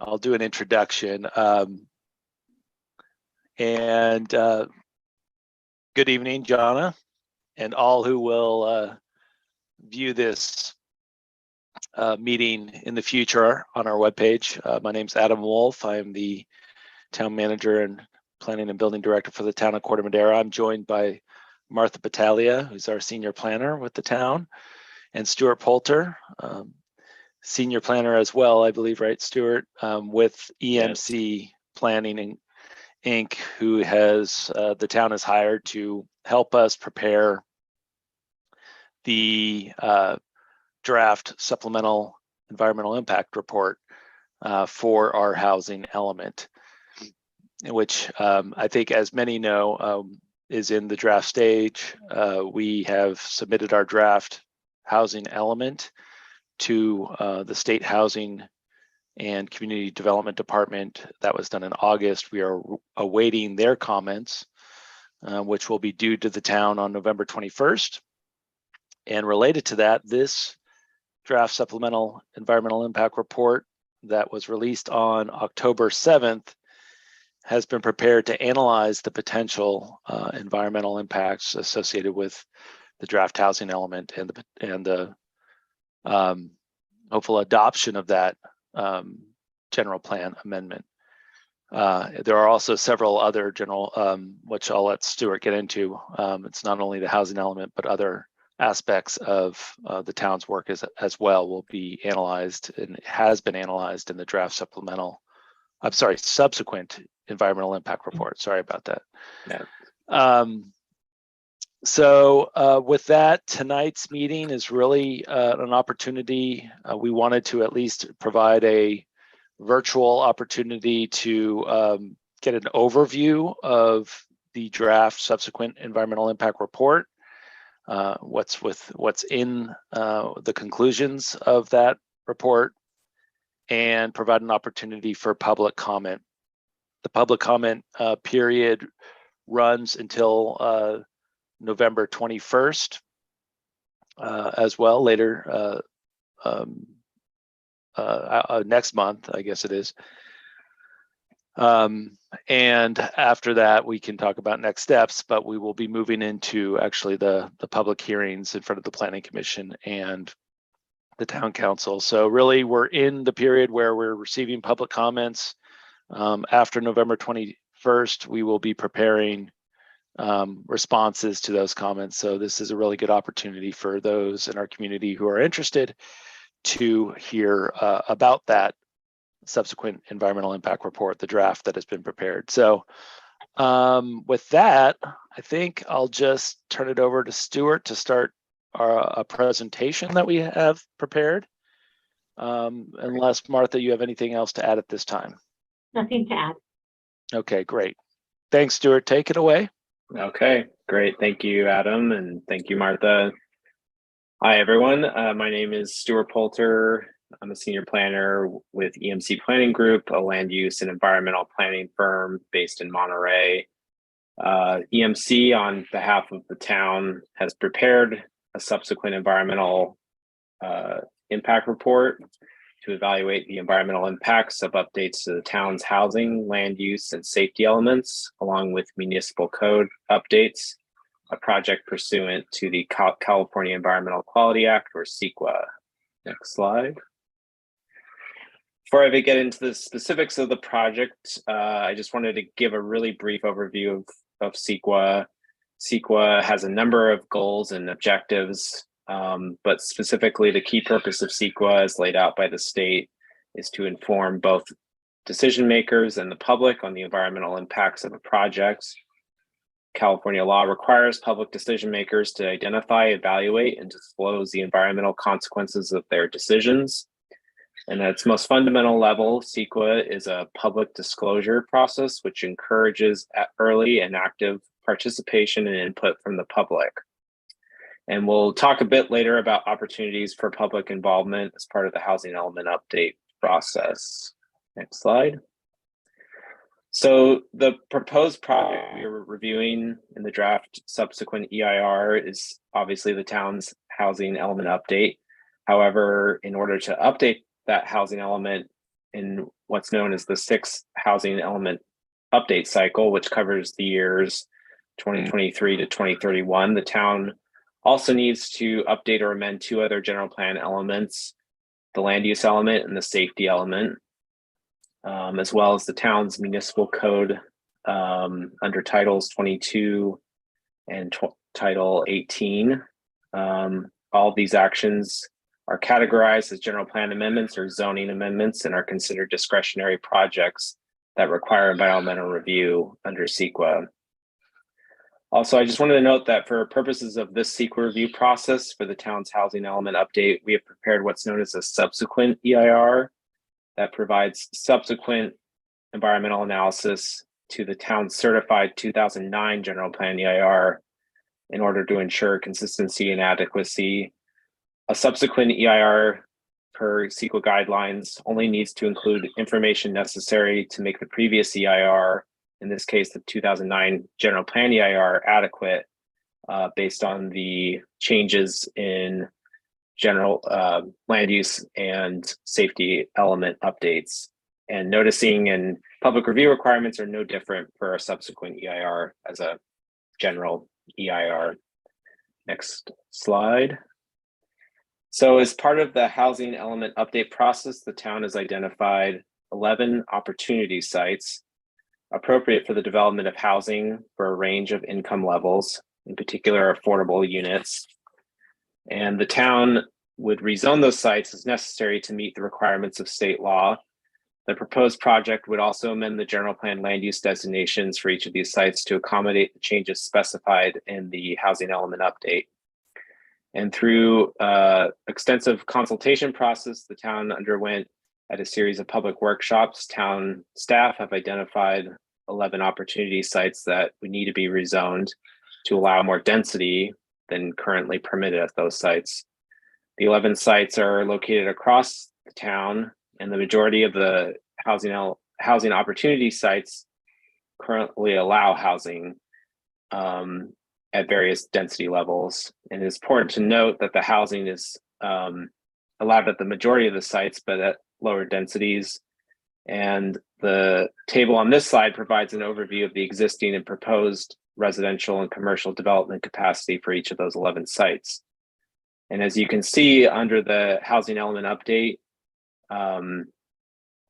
I'll do an introduction. Good evening, Jonna, and all who will view this meeting in the future on our webpage. My name's Adam Wolf. I'm the town manager and planning and building director for the town of Corte Madera. I'm joined by Martha Battaglia, who's our senior planner with the town, and Stuart Poulter, senior planner as well, I believe, right, Stuart, with EMC yes. Planning Inc., who has the town has hired to help us prepare the draft supplemental environmental impact report for our housing element, which I think, as many know, is in the draft stage. We have submitted our draft housing element to the State Housing and Community Development Department. That was done in August. We are awaiting their comments, which will be due to the town on November 21st. And related to that, this draft supplemental environmental impact report that was released on October 7th has been prepared to analyze the potential environmental impacts associated with the draft housing element and the hopeful adoption of that general plan amendment. There are also several other general, which I'll let Stuart get into. It's not only the housing element, but other aspects of the town's work as well will be analyzed, and has been analyzed in the draft subsequent environmental impact report. Sorry about that. Yeah. So with that, tonight's meeting is really an opportunity. We wanted to at least provide a virtual opportunity to get an overview of the draft subsequent environmental impact report, what's in the conclusions of that report, and provide an opportunity for public comment. The public comment period runs until November 21st as well, later next month, I guess it is. And after that, we can talk about next steps, but we will be moving into actually the public hearings in front of the Planning Commission and the Town Council. So really, we're in the period where we're receiving public comments. After November 21st, we will be preparing responses to those comments. So this is a really good opportunity for those in our community who are interested to hear about that subsequent environmental impact report, the draft that has been prepared. So with that, I think I'll just turn it over to Stuart to start a presentation that we have prepared. Unless, Martha, you have anything else to add at this time? Nothing to add. Okay, great. Thanks, Stuart. Take it away. Okay, great. Thank you, Adam, and thank you, Martha. Hi, everyone. My name is Stuart Poulter. I'm a senior planner with EMC Planning Group, a land use and environmental planning firm based in Monterey. EMC, on behalf of the town, has prepared a subsequent environmental impact report to evaluate the environmental impacts of updates to the town's housing, land use, and safety elements, along with municipal code updates, a project pursuant to the California Environmental Quality Act, or CEQA. Next slide. Before I get into the specifics of the project, I just wanted to give a really brief overview of CEQA. CEQA has a number of goals and objectives, but specifically the key purpose of CEQA, as laid out by the state, is to inform both decision makers and the public on the environmental impacts of a project. California law requires public decision makers to identify, evaluate, and disclose the environmental consequences of their decisions. And at its most fundamental level, CEQA is a public disclosure process which encourages early and active participation and input from the public. And we'll talk a bit later about opportunities for public involvement as part of the housing element update process. Next slide. So the proposed project we are reviewing in the draft subsequent EIR is obviously the town's housing element update. However, in order to update that housing element, in what's known as the 6th housing element update cycle, which covers the years 2023 to 2031. The town also needs to update or amend 2 other general plan elements, the land use element and the safety element, as well as the town's municipal code under titles 22 and title 18. All of these actions are categorized as general plan amendments or zoning amendments and are considered discretionary projects that require environmental review under CEQA. Also, I just wanted to note that for purposes of this CEQA review process for the town's housing element update, we have prepared what's known as a subsequent EIR that provides subsequent environmental analysis to the town's certified 2009 general plan EIR in order to ensure consistency and adequacy. A subsequent EIR per CEQA guidelines only needs to include information necessary to make the previous EIR, in this case, the 2009 general plan EIR, adequate based on the changes in general land use and safety element updates. And noticing and public review requirements are no different for a subsequent EIR as a general EIR. Next slide. So as part of the housing element update process, the town has identified 11 opportunity sites appropriate for the development of housing for a range of income levels, in particular affordable units. And the town would rezone those sites as necessary to meet the requirements of state law. The proposed project would also amend the general plan land use designations for each of these sites to accommodate the changes specified in the housing element update. And through extensive consultation process, the town underwent at a series of public workshops. Town staff have identified 11 opportunity sites that would need to be rezoned to allow more density than currently permitted at those sites. The 11 sites are located across the town, and the majority of the housing opportunity sites currently allow housing at various density levels. And it's important to note that the housing is allowed at the majority of the sites, but at lower densities. And the table on this slide provides an overview of the existing and proposed residential and commercial development capacity for each of those 11 sites. And as you can see under the housing element update, an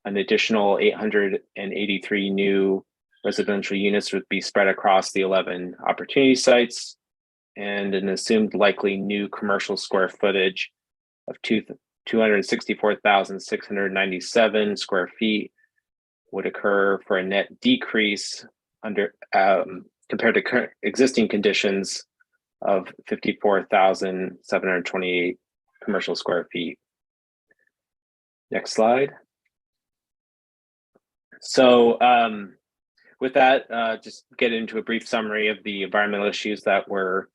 additional 883 new residential units would be spread across the 11 opportunity sites, and an assumed likely new commercial square footage of 264,697 square feet would occur for a net decrease under compared to current existing conditions of 54,728 commercial square feet. Next slide. So with that, just get into a brief summary of the environmental issues that were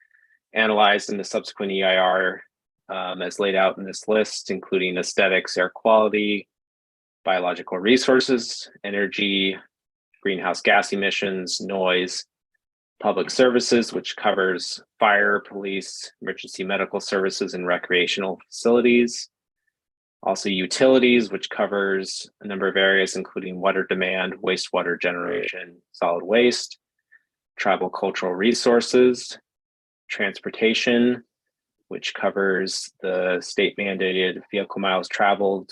analyzed in the subsequent EIR as laid out in this list, including aesthetics, air quality, biological resources, energy, greenhouse gas emissions, noise, public services, which covers fire, police, emergency medical services, and recreational facilities. Also utilities, which covers a number of areas, including water demand, wastewater generation, solid waste, tribal cultural resources, transportation, which covers the state mandated vehicle miles traveled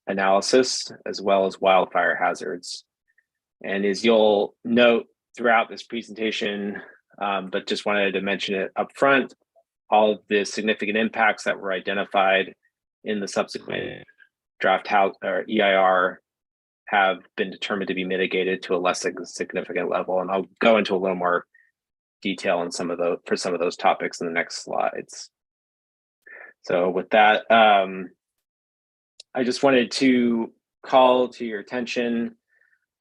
analysis, as well as wildfire hazards. And as you'll note throughout this presentation, but just wanted to mention it up front, all of the significant impacts that were identified in the subsequent draft house or EIR have been determined to be mitigated to a less significant level. And I'll go into a little more detail on some of those topics in the next slides. So with that, I just wanted to call to your attention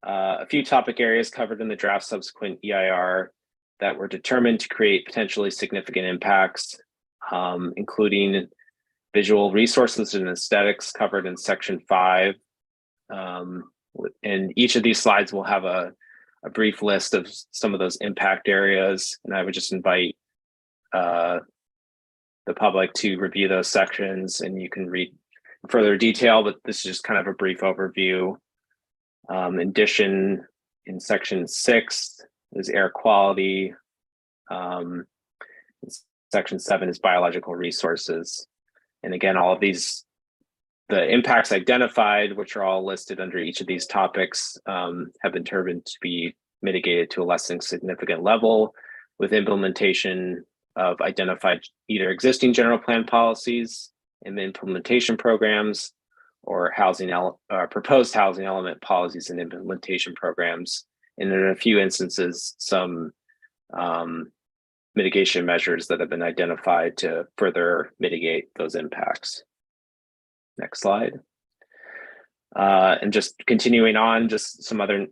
a few topic areas covered in the draft subsequent EIR that were determined to create potentially significant impacts, including visual resources and aesthetics covered in section 5. And each of these slides will have a brief list of some of those impact areas. And I would just invite the public to review those sections, and you can read further detail, but this is just kind of a brief overview. In addition, in section 6 is air quality. Section 7 is biological resources. And again, all of these, the impacts identified, which are all listed under each of these topics, have been determined to be mitigated to a less than significant level with implementation of identified either existing general plan policies and implementation programs or proposed housing element policies and implementation programs. And in a few instances, some mitigation measures that have been identified to further mitigate those impacts. Next slide. And just continuing on, just some other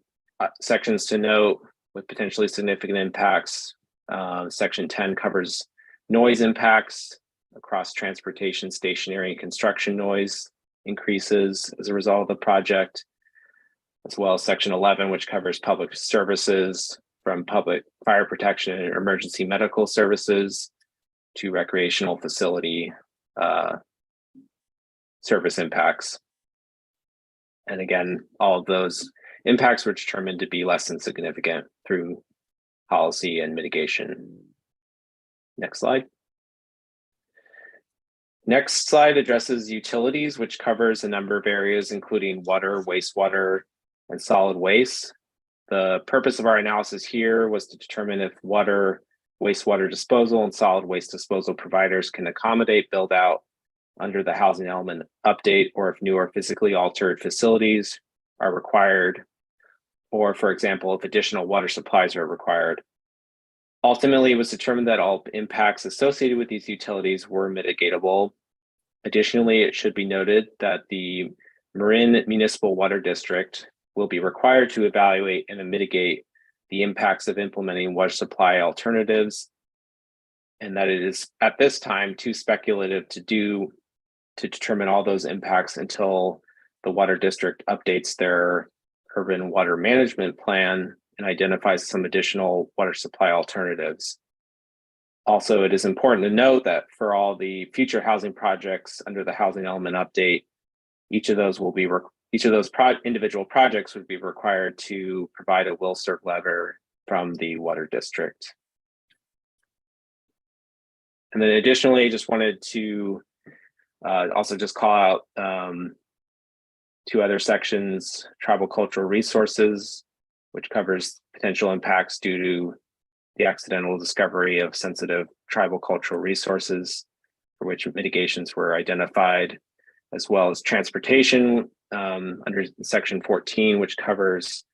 sections to note with potentially significant impacts. Section 10 covers noise impacts across transportation, stationary, and construction noise increases as a result of the project, as well as section 11, which covers public services from public fire protection and emergency medical services to recreational facility service impacts. And again, all of those impacts were determined to be less than significant through policy and mitigation. Next slide. Next slide addresses utilities, which covers a number of areas, including water, wastewater, and solid waste. The purpose of our analysis here was to determine if water, wastewater disposal, and solid waste disposal providers can accommodate build out under the housing element update, or if new or physically altered facilities are required, or for example, if additional water supplies are required. Ultimately, it was determined that all impacts associated with these utilities were mitigatable. Additionally, it should be noted that the Marin Municipal Water District will be required to evaluate and mitigate the impacts of implementing water supply alternatives, and that it is at this time too speculative to determine all those impacts until the water district updates their urban water management plan and identifies some additional water supply alternatives. Also, it is important to note that for all the future housing projects under the housing element update, each of those individual projects would be required to provide a will serve letter from the water district. And then additionally, just wanted to also just call out two other sections: tribal cultural resources, which covers potential impacts due to the accidental discovery of sensitive tribal cultural resources for which mitigations were identified, as well as transportation under section 14, which covers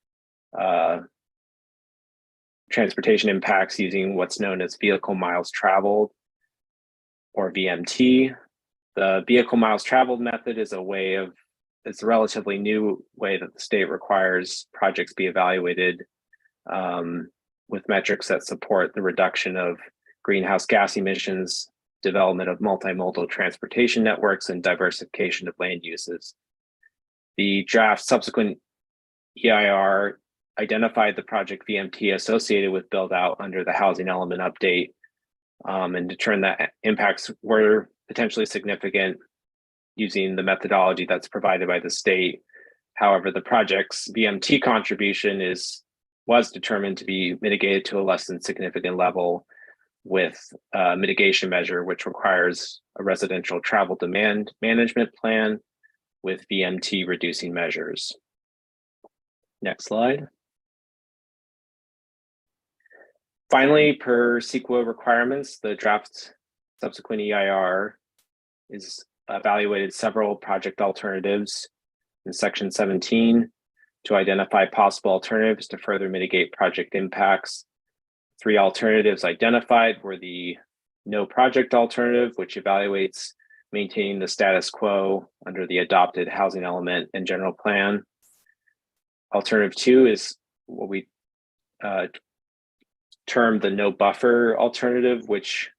transportation impacts using what's known as vehicle miles traveled, or VMT. The vehicle miles traveled method is it's a relatively new way that the state requires projects be evaluated with metrics that support the reduction of greenhouse gas emissions, development of multimodal transportation networks, and diversification of land uses. The draft subsequent EIR identified the project VMT associated with build out under the housing element update and determined that impacts were potentially significant using the methodology that's provided by the state. However, the project's VMT contribution was determined to be mitigated to a less than significant level with a mitigation measure, which requires a residential travel demand management plan with VMT reducing measures. Next slide. Finally, per CEQA requirements, the draft subsequent EIR is evaluated several project alternatives in section 17 to identify possible alternatives to further mitigate project impacts. 3 alternatives identified were the no project alternative, which evaluates maintaining the status quo under the adopted housing element and general plan. Alternative 2 is what we termed the no buffer alternative, which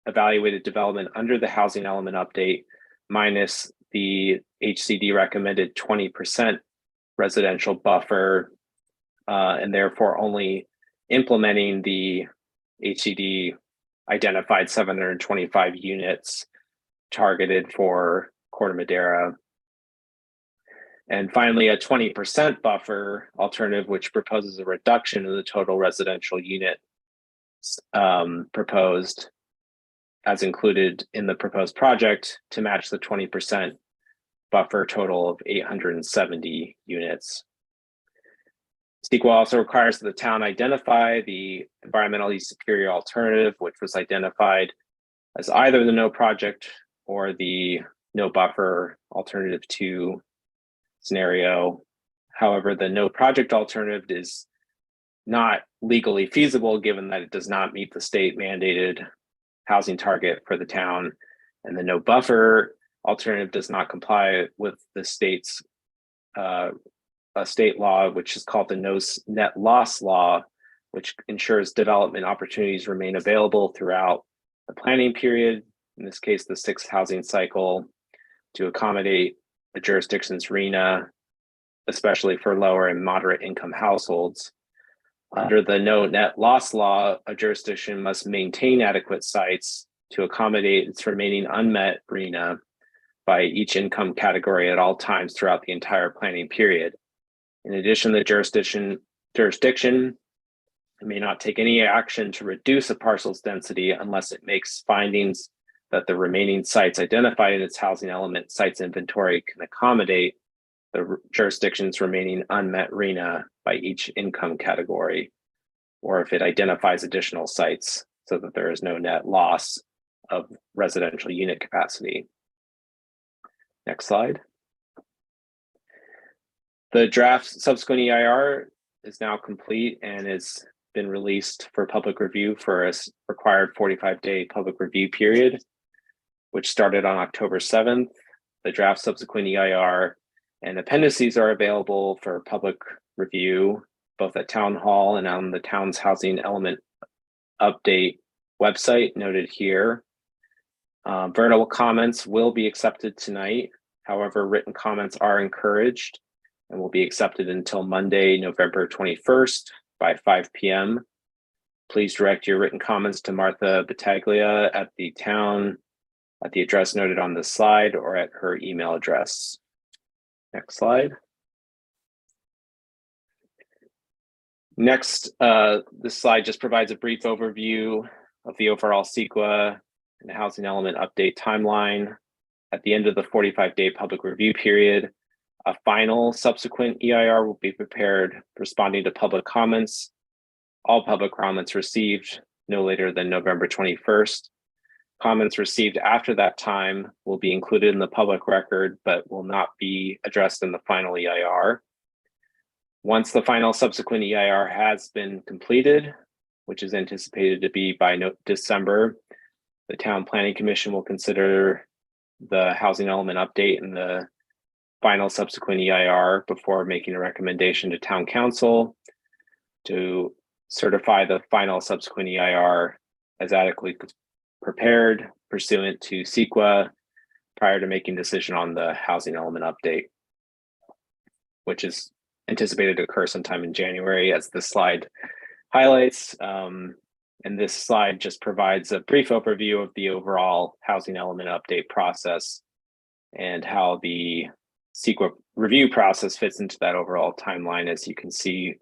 evaluated development under the housing element update minus the HCD recommended 20% residential buffer, and therefore only implementing the HCD identified 725 units targeted for Corte Madera. And finally, a 20% buffer alternative, which proposes a reduction in the total residential unit proposed as included in the proposed project to match the 20% buffer total of 870 units. CEQA also requires that the town identify the environmentally superior alternative, which was identified as either the no project or the no buffer alternative 2 scenario. However, the no project alternative is not legally feasible given that it does not meet the state mandated housing target for the town, and the no buffer alternative does not comply with the state's a state law, which is called the no net loss law, which ensures development opportunities remain available throughout the planning period, in this case, the 6th housing cycle, to accommodate the jurisdiction's RHNA, especially for lower and moderate income households. Under the no net loss law, a jurisdiction must maintain adequate sites to accommodate its remaining unmet RHNA by each income category at all times throughout the entire planning period. In addition, the jurisdiction may not take any action to reduce a parcel's density unless it makes findings that the remaining sites identified in its housing element sites inventory can accommodate the jurisdiction's remaining unmet RHNA by each income category, or if it identifies additional sites so that there is no net loss of residential unit capacity. Next slide. The draft subsequent EIR is now complete and has been released for public review for a required 45-day public review period, which started on October 7th. The draft subsequent EIR and appendices are available for public review, both at Town Hall and on the town's housing element update website noted here. Verbal comments will be accepted tonight. However, written comments are encouraged and will be accepted until Monday, November 21st by 5 p.m. Please direct your written comments to Martha Battaglia at the town at the address noted on this slide or at her email address. Next slide. Next, this slide just provides a brief overview of the overall CEQA and housing element update timeline. At the end of the 45-day public review period, a final subsequent EIR will be prepared responding to public comments. All public comments received no later than November 21st. Comments received after that time will be included in the public record, but will not be addressed in the final EIR. Once the final subsequent EIR has been completed, which is anticipated to be by December, the Town Planning Commission will consider the housing element update and the final subsequent EIR before making a recommendation to Town Council to certify the final subsequent EIR as adequately prepared pursuant to CEQA prior to making decision on the housing element update, which is anticipated to occur sometime in January, as this slide highlights. And this slide just provides a brief overview of the overall housing element update process and how the CEQA review process fits into that overall timeline. As you can see,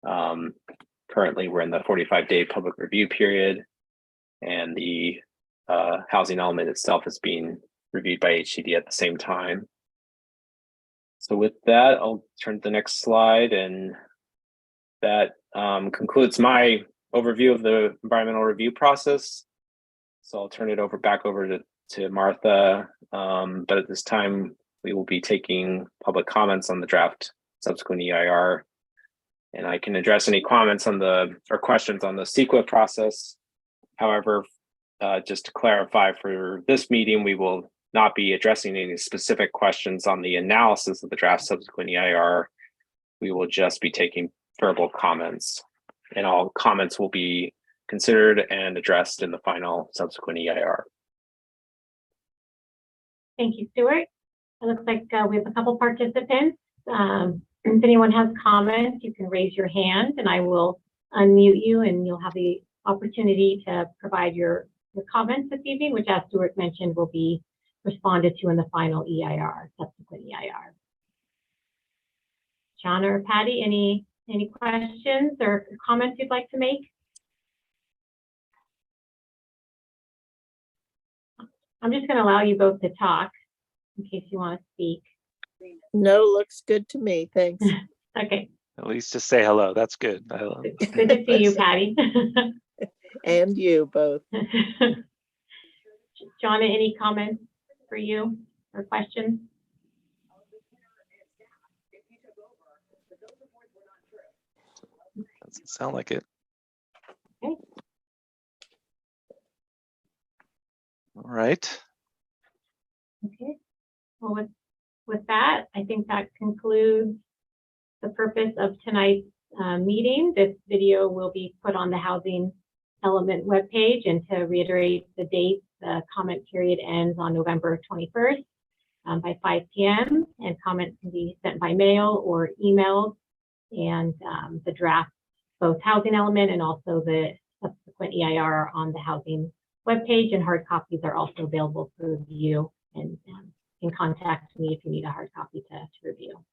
currently we're in the 45-day public review period, and the housing element itself is being reviewed by HCD at the same time. So with that, I'll turn to the next slide, and that concludes my overview of the environmental review process. So I'll turn it back over to Martha, but at this time, we will be taking public comments on the draft subsequent EIR, and I can address any comments on or questions on the CEQA process. However, just to clarify, for this meeting, we will not be addressing any specific questions on the analysis of the draft subsequent EIR. We will just be taking verbal comments, and all comments will be considered and addressed in the final subsequent EIR. Thank you, Stuart. It looks like we have a couple participants. If anyone has comments, you can raise your hand and I will unmute you, and you'll have the opportunity to provide your comments this evening, which, as Stuart mentioned, will be responded to in the final EIR, subsequent EIR. John or Patty, any questions or comments you'd like to make? I'm just going to allow you both to talk in case you want to speak. No, looks good to me. Thanks. Okay. At least just say hello. That's good. Good to see you, Patty. And you both. John, any comments for you or questions? Doesn't sound like it. Okay. All right. Okay. Well, with that, I think that concludes the purpose of tonight's meeting. This video will be put on the Housing Element webpage, and to reiterate the date, the comment period ends on November 21st by 5 p.m. and comments can be sent by mail or emailed, and the draft, both Housing Element and also the subsequent EIR on the Housing webpage, and hard copies are also available for review, and you can contact me if you need a hard copy to review.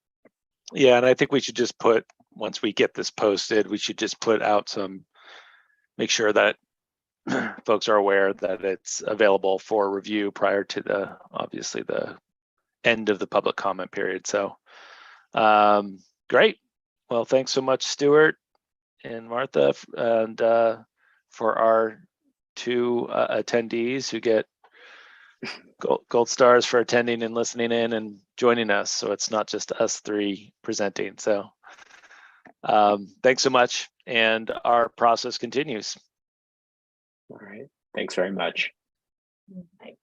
Yeah, and I think we should just put, once we get this posted, we should just put out some, make sure that folks are aware that it's available for review prior to the, obviously, the end of the public comment period. So great. Well, thanks so much, Stuart and Martha, and for our two attendees who get gold stars for attending and listening in and joining us. So it's not just us three presenting. So thanks so much. And our process continues. All right. Thanks very much. Bye.